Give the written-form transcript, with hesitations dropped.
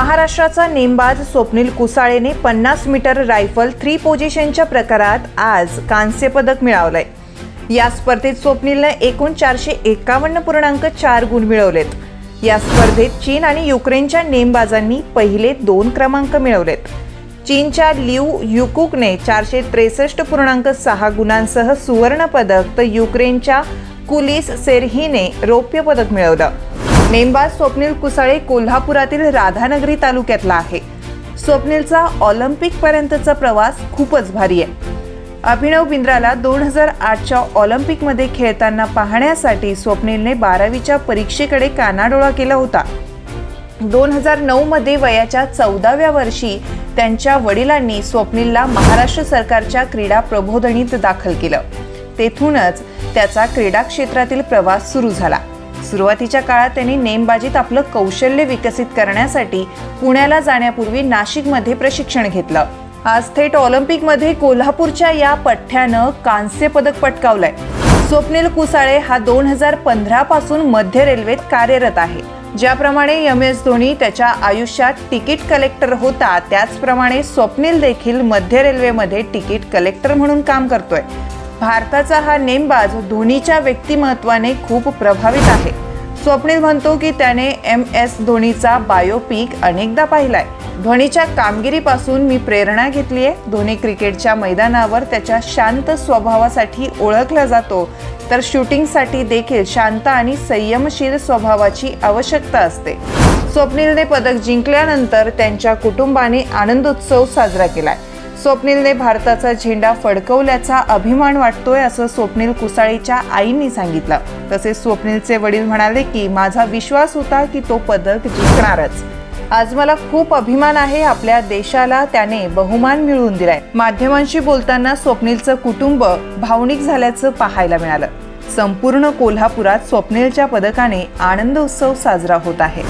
महाराष्ट्राचा नेमबाज Swapnil कुसाळेने 50 metre rifle 3 पोझिशनच्या प्रकारात आज कांस्य पदक मिळवलंय। या स्पर्धेत स्वप्नीलने एकूण 451.4 गुण मिळवलेत। या स्पर्धेत चीन आणि युक्रेनच्या नेमबाजांनी पहिले 2 क्रमांक मिळवलेत। चीनच्या लिऊ युकुकने 463.6 गुणांसह सुवर्ण पदक तर युक्रेनच्या कुलिस सेरहीने रौप्य पदक मिळवलं। नेमबाज स्वप्नील कुसाळे कोल्हापुरातील राधानगरी तालुक्यातला आहे। स्वप्नीलचा ऑलिम्पिक पर्यंतचा प्रवास खूपच भारी आहे। अभिनव बिंद्राला 2008च्या ऑलिम्पिकमध्ये खेळताना पाहण्यासाठी स्वप्नीलने 12वीच्या परीक्षेकडे कानाडोळा केला होता। 2009 मध्ये वयाच्या 14व्या वर्षी त्यांच्या वडिलांनी स्वप्नीलला महाराष्ट्र सरकारच्या क्रीडा प्रबोधिनीत दाखल केलं। तेथूनच त्याचा क्रीडा क्षेत्रातील प्रवास सुरू झाला। सुरुवातीच्या काळात त्यांनी नेमबाजीत आपलं कौशल्य विकसित करण्यासाठी पुण्याला जाण्यापूर्वी नाशिकमध्ये प्रशिक्षण घेतलं। आज थेट ऑलिम्पिकमध्ये कोल्हापूरच्या या पठ्ठ्यानं कांस्य पदक पटकावलंय। स्वप्नील कुसाळे हा 2015 पासून मध्य रेल्वेत कार्यरत आहे। ज्याप्रमाणे MS धोनी त्याच्या आयुष्यात तिकीट कलेक्टर होता, त्याचप्रमाणे स्वप्नील देखील मध्य रेल्वेमध्ये तिकीट कलेक्टर म्हणून काम करतोय। भारताचा हा नेमबाज धोनीच्या व्यक्तिमत्वाने खूप प्रभावित आहे। स्वप्नील म्हणतो की त्याने MS धोनीचा बायोपिक अनेकदा पाहिलाय। धोनीच्या कामगिरीपासून मी प्रेरणा घेतलीये। धोनी क्रिकेटच्या मैदानावर त्याच्या शांत स्वभावासाठी ओळखला जातो, तर शूटिंगसाठी देखील शांत आणि संयमशील स्वभावाची आवश्यकता असते। स्वप्नीलने पदक जिंकल्यानंतर त्यांच्या कुटुंबाने आनंदोत्सव साजरा केलाय। स्वप्नीलने भारताचा झेंडा फडकवल्याचा अभिमान वाटतोय असं स्वप्नील कुसाळेच्या आईंनी सांगितलं। तसेच स्वप्नीलचे वडील म्हणाले की माझा विश्वास होता की तो पदक जिंकणारच। आज मला खूप अभिमान आहे। आपल्या देशाला त्याने बहुमान मिळवून दिलाय। माध्यमांशी बोलताना स्वप्नीलचं कुटुंब भावनिक झाल्याचं पाहायला मिळालं। संपूर्ण कोल्हापुरात स्वप्नीलच्या पदकाने आनंद उत्सव साजरा होत आहे।